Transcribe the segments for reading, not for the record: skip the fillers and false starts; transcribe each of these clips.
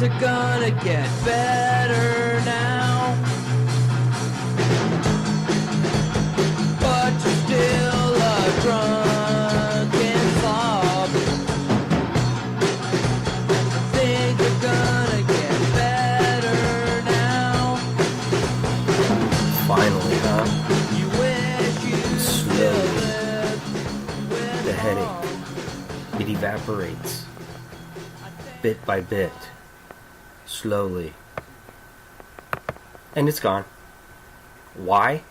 Things are gonna get better now. But you're still a drunken slob. Things are gonna get better now. Finally, huh? You wish you still Slowly, lived with the headache, mom. it evaporates, bit by bit, slowly, and it's gone. Why?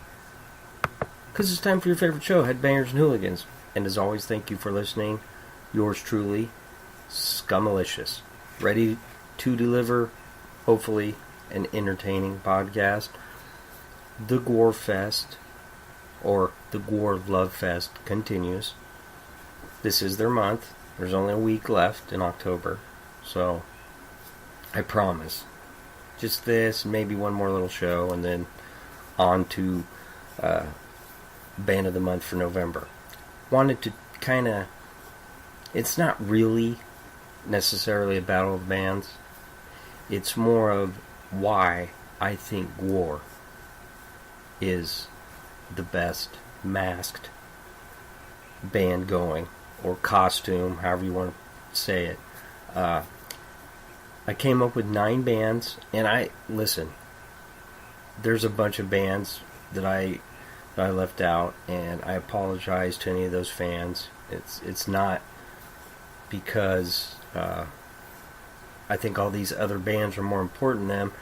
Because it's time for your favorite show, Headbangers and Hooligans. And as always, thank you for listening. Yours truly, Scumalicious. Ready to deliver, hopefully, an entertaining podcast. The Gwar Fest, or the Gwar Love Fest, continues. This is their month. There's only a week left in October. So, I promise. Just this, maybe one more little show, and then on to Band of the Month for November. Wanted to kind of... It's not really necessarily a battle of bands. It's more of why I think Gwar is the best masked band going, or costume, however you want to say it. I came up with 9 bands, and listen, there's a bunch of bands that I left out, and I apologize to any of those fans. It's not because I think all these other bands are more important than them.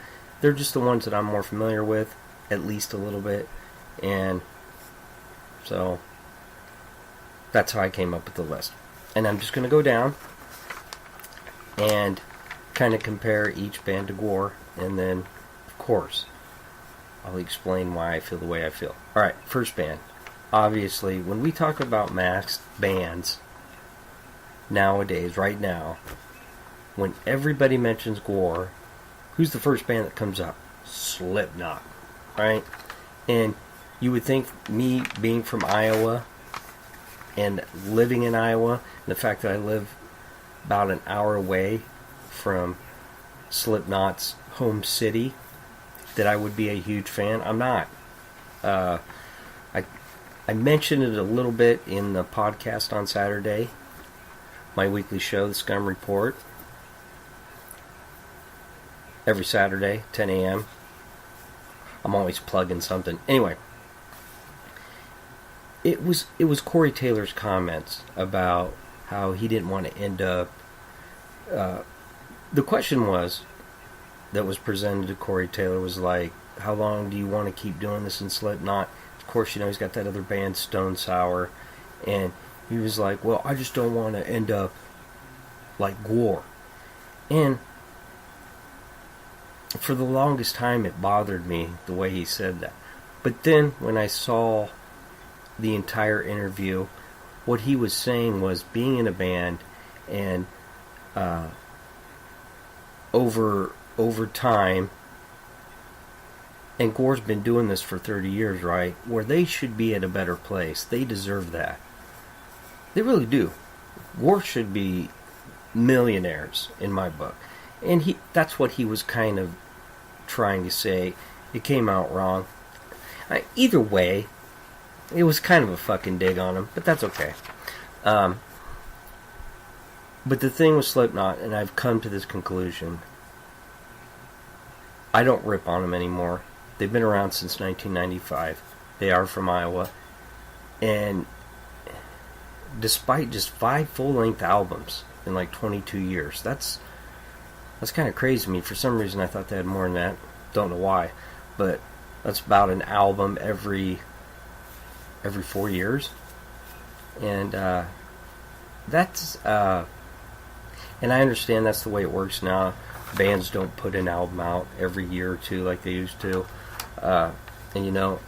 They're just the ones that I'm more familiar with, at least a little bit, and so that's how I came up with the list. And I'm just going to go down and kind of compare each band to Gwar, and then, of course, I'll explain why I feel the way I feel. Alright, first band. Obviously, when we talk about masked bands nowadays, right now, when everybody mentions Gwar, who's the first band that comes up? Slipknot, right? And you would think, me being from Iowa and living in Iowa, and the fact that I live about an hour away from Slipknot's home city, that I would be a huge fan. I'm not. I mentioned it a little bit in the podcast on Saturday, my weekly show, The Scum Report, every Saturday, 10 a.m. I'm always plugging something. Anyway, it was Corey Taylor's comments about how he didn't want to end up. The question that was presented to Corey Taylor was like, how long do you want to keep doing this in Slipknot? Of course, he's got that other band, Stone Sour, and he was like, well, I just don't want to end up like Gwar. And for the longest time, it bothered me the way he said that. But then, when I saw the entire interview, what he was saying was being in a band and over time, and Gwar's been doing this for 30 years, right? Where they should be at a better place. They deserve that. They really do. Gwar should be millionaires, in my book. And that's what he was kind of trying to say. It came out wrong. Either way, it was kind of a fucking dig on him, but that's okay. But the thing with Slipknot, and I've come to this conclusion, I don't rip on them anymore. They've been around since 1995. They are from Iowa. And despite just 5 full-length albums in like 22 years, that's kind of crazy to me. For some reason, I thought they had more than that. Don't know why. But that's about an album every 4 years. And that's... and I understand that's the way it works now. Bands don't put an album out every year or two like they used to. And you know,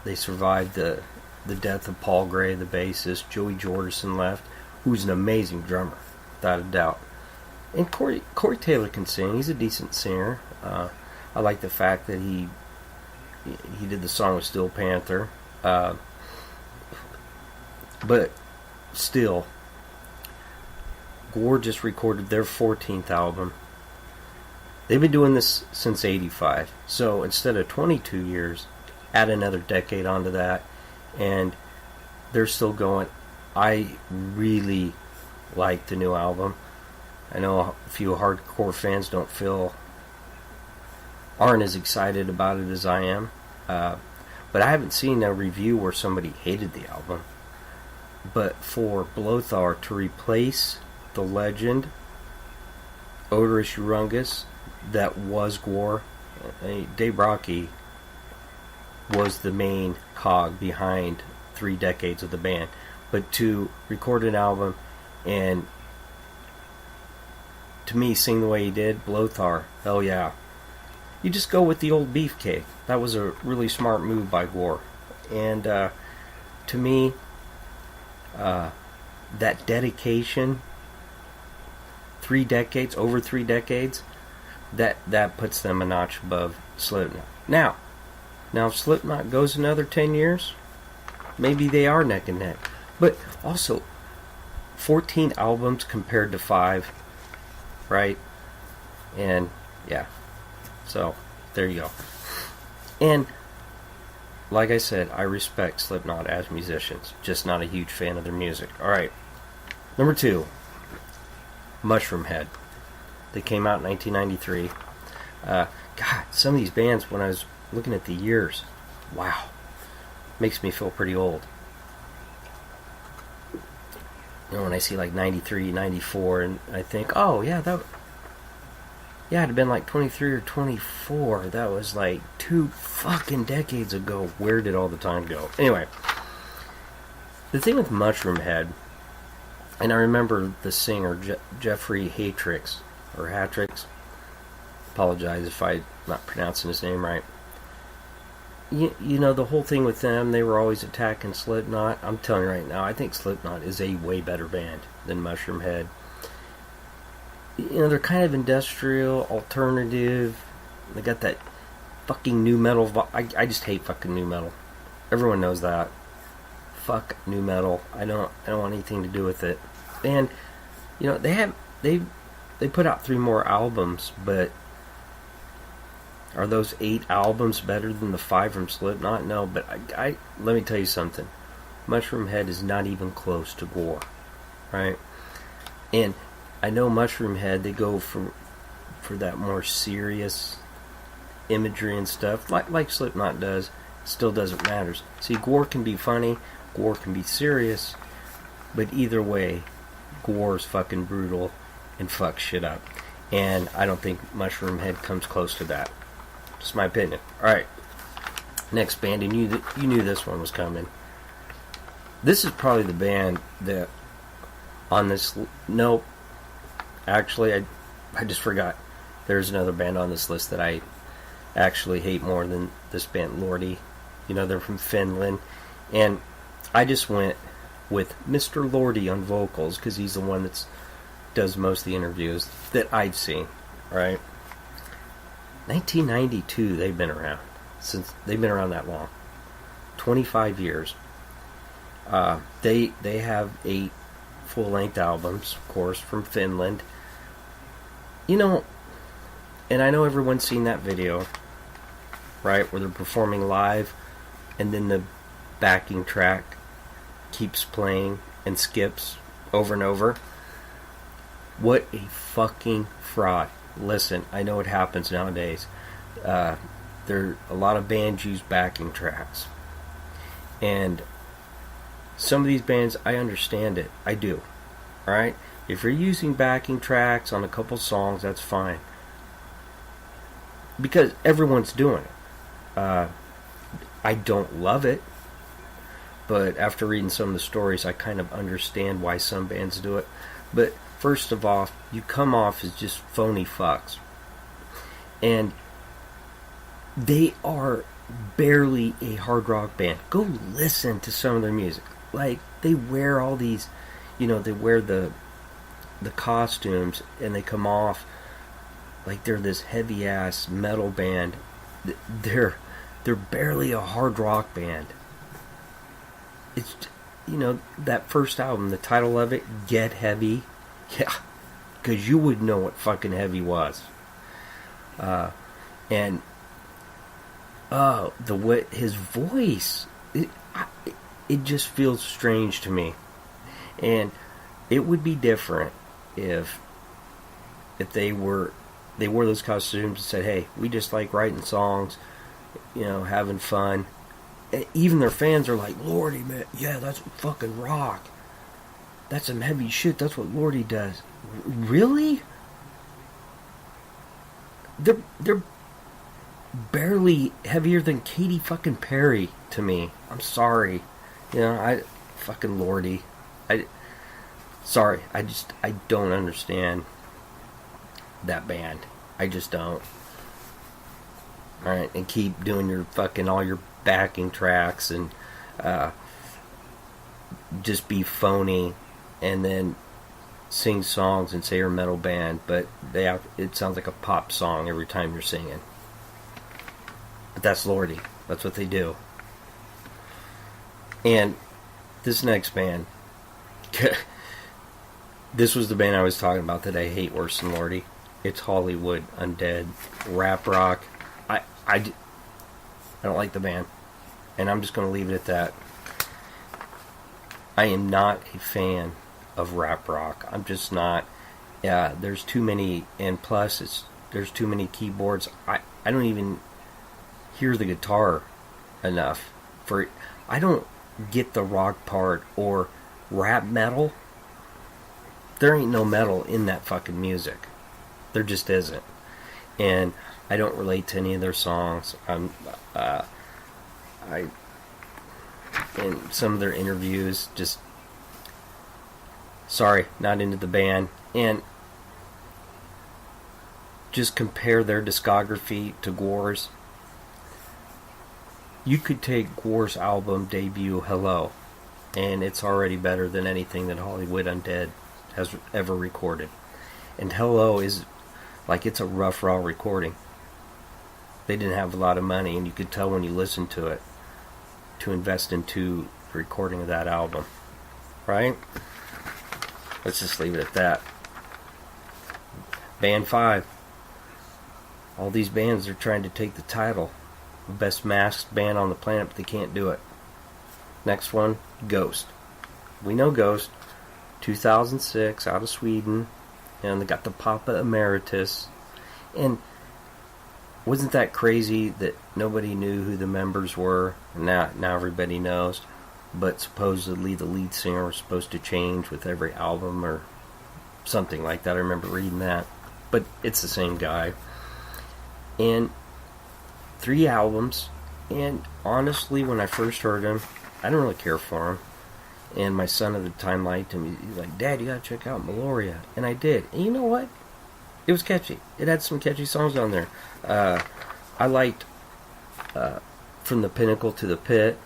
they survived the death of Paul Gray, the bassist. Joey Jordison left, who's an amazing drummer, without a doubt. And Corey Taylor can sing. He's a decent singer. I like the fact that he did the song with Steel Panther. But still, Gwar just recorded their 14th album. They've been doing this since '85. So instead of 22 years, add another decade onto that, and they're still going. I really like the new album. I know a few hardcore fans aren't as excited about it as I am. But I haven't seen a review where somebody hated the album. But for Blothar to replace the legend, Odorous Urungus, that was Gwar, Dave Rocky was the main cog behind 3 decades of the band. But to record an album and, to me, sing the way he did, Blothar, hell yeah. You just go with the old beefcake. That was a really smart move by Gwar. And to me, that dedication, over 3 decades, that puts them a notch above Slipknot. Now if Slipknot goes another 10 years, maybe they are neck and neck. But also, 14 albums compared to 5, right? And yeah. So, there you go. And, like I said, I respect Slipknot as musicians. Just not a huge fan of their music. Alright. Number 2. Mushroomhead. They came out in 1993. God, some of these bands, when I was looking at the years, wow. Makes me feel pretty old. You know, when I see like 93, 94, and I think, oh, yeah, it'd have been like 23 or 24. That was like 2 fucking decades ago. Where did all the time go? Anyway, the thing with Mushroomhead, and I remember the singer, Jeffrey Hatrix, or Hatrix. Apologize if I'm not pronouncing his name right. You know, the whole thing with them, they were always attacking Slipknot. I'm telling you right now, I think Slipknot is a way better band than Mushroomhead. You know, they're kind of industrial, alternative. They got that fucking new metal. I just hate fucking new metal. Everyone knows that. Fuck new metal. I don't want anything to do with it. And you know, they put out 3 more albums, but are those 8 albums better than the 5 from Slipknot? No, but I let me tell you something. Mushroomhead is not even close to Gwar, right? And I know Mushroomhead, they go for that more serious imagery and stuff, like Slipknot does. Still doesn't matter. See, Gwar can be funny, Gwar can be serious, but either way, Gwar's fucking brutal and fucks shit up. And I don't think Mushroomhead comes close to that. Just my opinion. Alright. Next band, and you knew this one was coming. This is probably the band that on this... Nope. Actually, I just forgot. There's another band on this list that I actually hate more than this band, Lordi. You know, they're from Finland. And I just went with Mr. Lordi on vocals, because he's the one that does most of the interviews that I've seen. Right? 1992, they've been around. They've been around that long. 25 years. They have 8 full-length albums, of course, from Finland. You know, and I know everyone's seen that video, right, where they're performing live, and then the backing track keeps playing and skips over and over. What a fucking fraud. Listen, I know it happens nowadays. A lot of bands use backing tracks. And some of these bands, I understand it. I do. Alright? If you're using backing tracks on a couple songs, that's fine. Because everyone's doing it. I don't love it. But after reading some of the stories, I kind of understand why some bands do it. But first of all, you come off as just phony fucks. And they are barely a hard rock band. Go listen to some of their music. Like, they wear all these, you know, they wear the costumes, and they come off like they're this heavy ass metal band. They're barely a hard rock band. It's, you know, that first album, the title of it, Get Heavy. Yeah, because you would know what fucking heavy was. And the way his voice, it just feels strange to me. And it would be different if they wore those costumes and said, "Hey, we just like writing songs, having fun." Even their fans are like, "Lordy, man, yeah, that's fucking rock. That's some heavy shit. That's what Lordy does." Really? They're barely heavier than Katy fucking Perry to me. I'm sorry. I fucking Lordy. Sorry. I don't understand that band. I just don't. Alright, and keep doing your fucking all your backing tracks and just be phony and then sing songs and say you're a metal band, but it sounds like a pop song every time you're singing. But that's Lordy. That's what they do. And this next band, this was the band I was talking about that I hate worse than Lordy. It's Hollywood Undead, rap rock. I don't like the band, and I'm just going to leave it at that. I am not a fan of rap rock. I'm just not. Yeah, there's too many, and plus there's too many keyboards. I don't even hear the guitar enough for. I don't get the rock part or rap metal. There ain't no metal in that fucking music. There just isn't, and I don't relate to any of their songs. In some of their interviews, just sorry, not into the band. And just compare their discography to Gwar's. You could take Gwar's album debut, Hello, and it's already better than anything that Hollywood Undead has ever recorded. And Hello is like, it's a rough, raw recording. They didn't have a lot of money, and you could tell when you listened to it to invest into the recording of that album. Right? Let's just leave it at that. Band 5. All these bands are trying to take the title of best masked band on the planet, but they can't do it. Next one, Ghost. We know Ghost. 2006, out of Sweden. And they got the Papa Emeritus. And wasn't that crazy that nobody knew who the members were? Now everybody knows. But supposedly the lead singer was supposed to change with every album or something like that. I remember reading that. But it's the same guy. And 3 albums. And honestly, when I first heard him, I didn't really care for him. And my son at the time liked him. He's like, "Dad, you gotta check out Meloria." And I did. And you know what? It was catchy. It had some catchy songs on there. I liked From the Pinnacle to the Pit,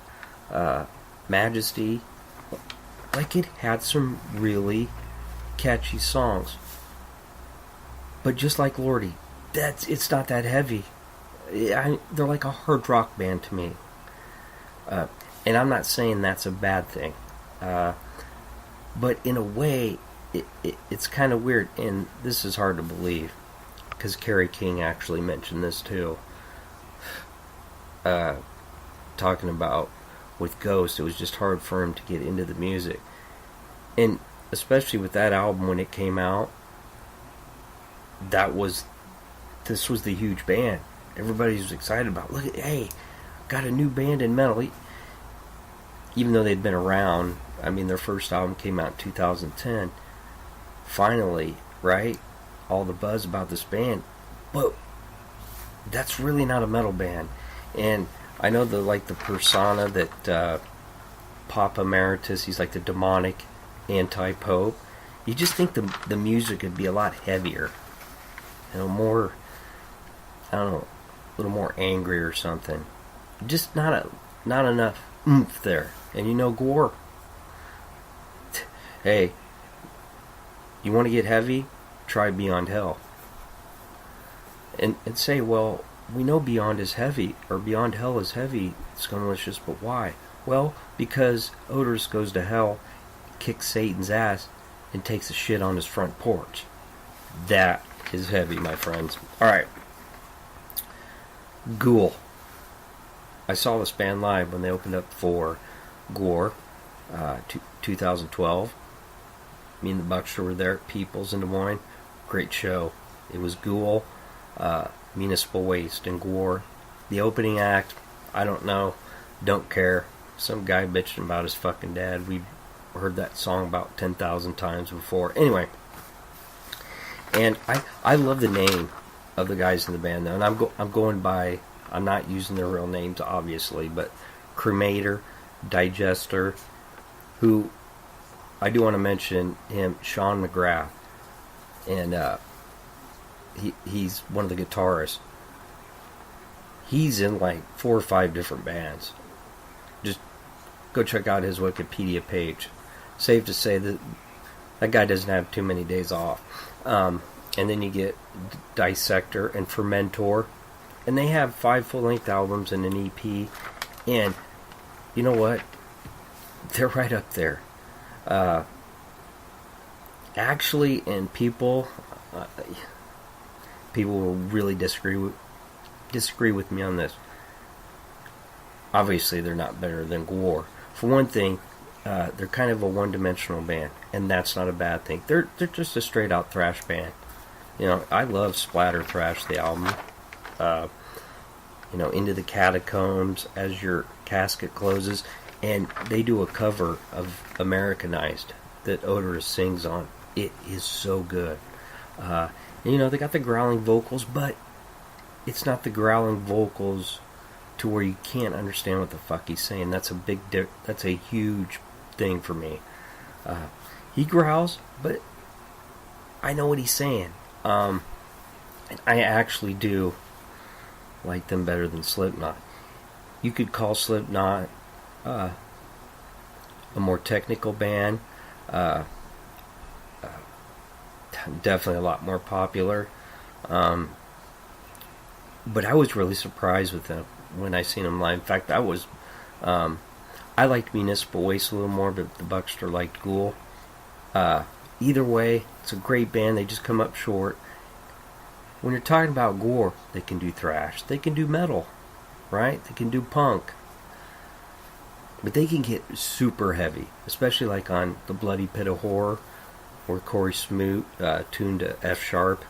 Majesty. Like, it had some really catchy songs. But just like Lordy, it's not that heavy. They're like a hard rock band to me. And I'm not saying that's a bad thing. But in a way, it's kind of weird, and this is hard to believe, because Kerry King actually mentioned this too. Talking about with Ghost, it was just hard for him to get into the music. And especially with that album when it came out, this was the huge band. Everybody was excited about, look at, hey, got a new band in metal. Even though they'd been around, I mean, their first album came out in 2010. Finally, right? All the buzz about this band. But that's really not a metal band. And I know the persona that Papa Emeritus, he's like the demonic anti-pope. You just think the music would be a lot heavier. More, I don't know, a little more angry or something. Just not enough oomph there. And Gwar, hey, you want to get heavy? Try Beyond Hell. And say, well, we know Beyond is heavy, or Beyond Hell is heavy, Scummalicious, but why? Well, because Odorous goes to hell, kicks Satan's ass, and takes a shit on his front porch. That is heavy, my friends. Alright. Ghoul. I saw this band live when they opened up for Gwar, 2012. Me and the Buckster were there at People's in Des Moines. Great show. It was Ghoul, Municipal Waste, and Gwar. The opening act, I don't know, don't care. Some guy bitching about his fucking dad. We heard that song about 10,000 times before. Anyway, and I love the name of the guys in the band though, and I'm going by, I'm not using their real names obviously, but Cremator, Digester, who I do want to mention him, Sean McGrath, and he's one of the guitarists. He's in like 4 or 5 different bands. Just go check out his Wikipedia page. Safe to say that that guy doesn't have too many days off. And then you get Dissector and Fermentor, and they have 5 full-length albums and an EP. And you know what? They're right up there. Actually, and people will really disagree with me on this. Obviously, they're not better than Gwar. For one thing, they're kind of a one-dimensional band, and that's not a bad thing. They're just a straight-out thrash band. You know, I love Splatter Thrash, the album. You know, Into the Catacombs, As Your Casket Closes, and they do a cover of Americanized that Odorous sings on. It is so good. And, you know, they got the growling vocals, but it's not the growling vocals to where you can't understand what the fuck he's saying. That's a huge thing for me. He growls, but I know what he's saying. And I actually do like them better than Slipknot. You could call Slipknot a more technical band. Definitely a lot more popular. But I was really surprised with them when I seen them live. In fact, I liked Municipal Waste a little more, but the Buckster liked Ghoul. Either way, it's a great band. They just come up short. When you're talking about Gwar, they can do thrash. They can do metal, right? They can do punk. But they can get super heavy, especially like on The Bloody Pit of Horror, or Corey Smoot, tuned to F sharp.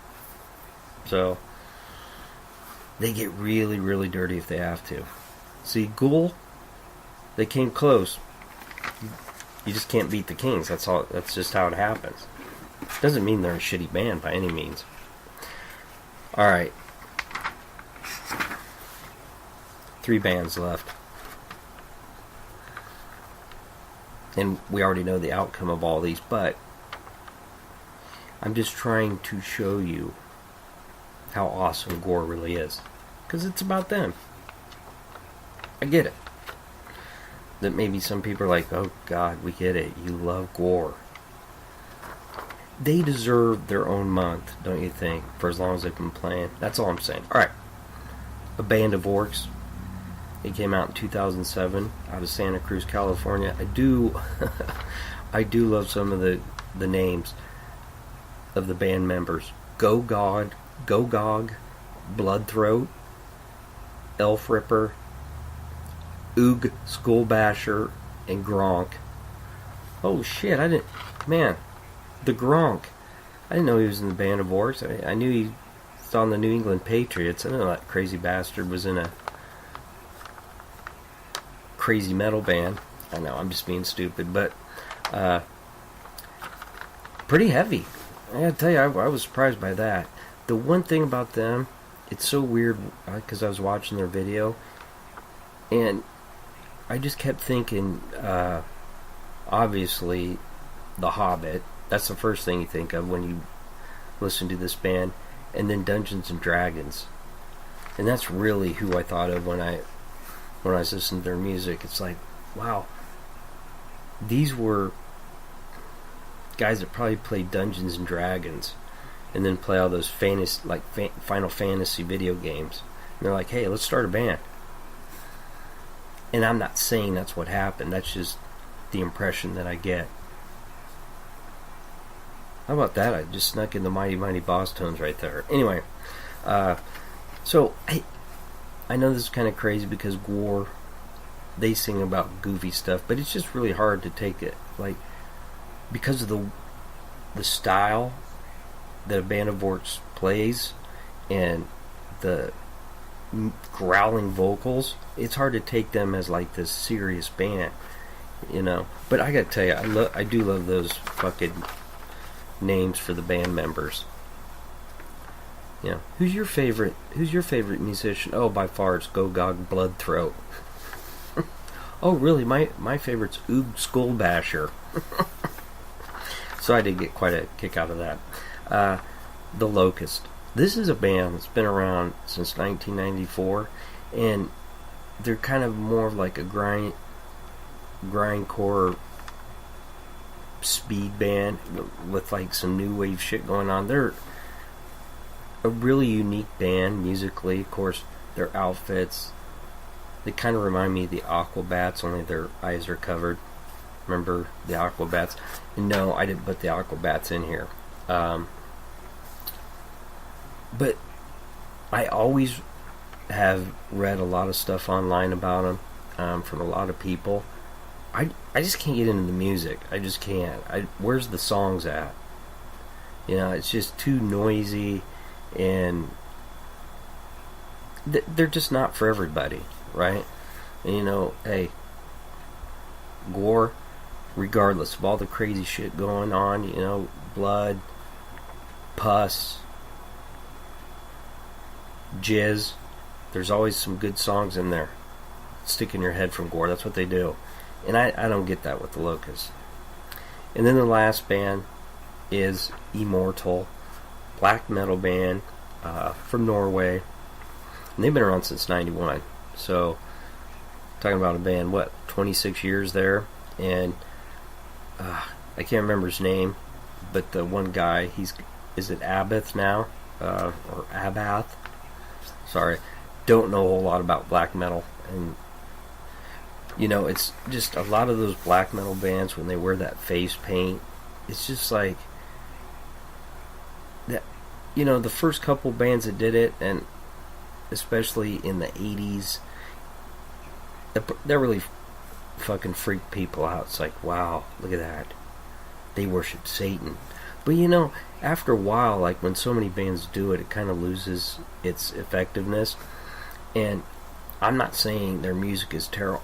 So they get really, really dirty if they have to. See, Ghoul, they came close. You just can't beat the Kings. That's all. That's just how it happens. Doesn't mean they're a shitty band by any means. All right, 3 bands left, and we already know the outcome of all these, but I'm just trying to show you how awesome Gwar really is, because it's about them. I get it. That maybe some people are like, oh God, we get it. You love Gwar. They deserve their own month, don't you think? For as long as they've been playing. That's all I'm saying. Alright. A Band of Orcs. It came out in 2007 out of Santa Cruz, California. I do love some of the names of the band members. Gog, Bloodthroat, Elf Ripper, Oog Skullbasher, and Gronk. Oh shit, the Gronk. I didn't know he was in the Band of Orcs. I knew he was on the New England Patriots. I know that crazy bastard was in a crazy metal band. I know, I'm just being stupid, but pretty heavy. I gotta tell you, I was surprised by that. The one thing about them, it's so weird, because I was watching their video, and I just kept thinking, obviously, The Hobbit. That's the first thing you think of when you listen to this band, and then Dungeons and Dragons, and that's really who I thought of when I was listening to their music. It's like, wow, these were guys that probably played Dungeons and Dragons, and then play all those Final Fantasy video games. And they're like, hey, let's start a band. And I'm not saying that's what happened. That's just the impression that I get. How about that? I just snuck in the Mighty Mighty Boss Tones right there. Anyway, so I know this is kind of crazy because Gwar, they sing about goofy stuff, but it's just really hard to take it, like, because of the style that a band of orcs plays and the growling vocals. It's hard to take them as like this serious band, you know. But I gotta tell you, I do love those fucking names for the band members. You know, who's your favorite musician? Oh, by far it's Gogog Bloodthroat. Oh, really? My favorite's Oog Skullbasher. So I did get quite a kick out of that. The Locust. This is a band that's been around since 1994, and they're kind of more of like a grindcore speed band with like some new wave shit going on. They're a really unique band musically. Of course, their outfits, they kind of remind me of the Aquabats, only their eyes are covered. Remember the Aquabats? And no, I didn't put the Aquabats in here. But I always have read a lot of stuff online about them from a lot of people. I just can't get into the music. I just can't. Where's the songs at? You know, it's just too noisy, and they're just not for everybody, right? And you know, hey, Gwar, regardless of all the crazy shit going on, you know, blood, pus, jizz, there's always some good songs in there. Stick in your head from Gwar. That's what they do. And I don't get that with the Locusts. And then the last band is Immortal, black metal band from Norway. And they've been around since 91. So, talking about a band, 26 years there. And I can't remember his name, but the one guy, is it Abath now? Or Abath? Sorry. Don't know a whole lot about black metal. And you know, it's just a lot of those black metal bands when they wear that face paint. It's just like that. You know, the first couple bands that did it, and especially in the 80s, that really fucking freaked people out. It's like, wow, look at that. They worship Satan. But you know, after a while, like when so many bands do it, it kind of loses its effectiveness. And I'm not saying their music is terrible.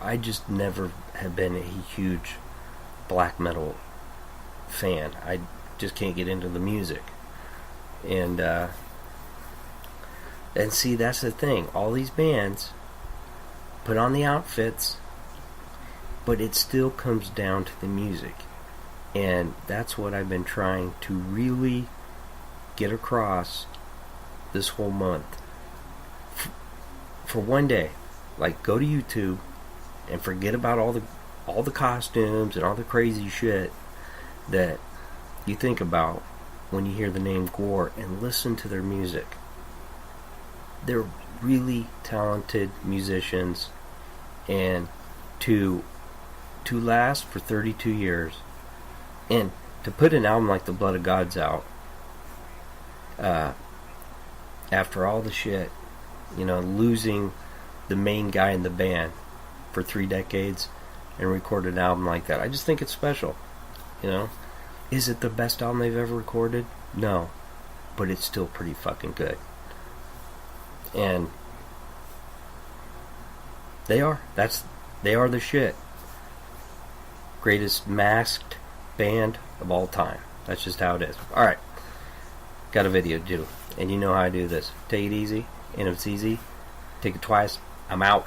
I just never have been a huge black metal fan. I just can't get into the music. And see, that's the thing. All these bands put on the outfits, but it still comes down to the music. And that's what I've been trying to really get across this whole month. For one day, like, go to YouTube and forget about all the costumes and all the crazy shit that you think about when you hear the name Gwar, and listen to their music. They're really talented musicians, and to last for 32 years, and to put an album like The Blood of God's out after all the shit, you know, losing the main guy in the band for 3 decades, and record an album like that. I just think it's special. You know, is it the best album they've ever recorded? No, but it's still pretty fucking good. And they are the shit. Greatest masked band of all time. That's just how it is. Alright, got a video to do, and you know how I do this. Take it easy, and if it's easy, take it twice. I'm out.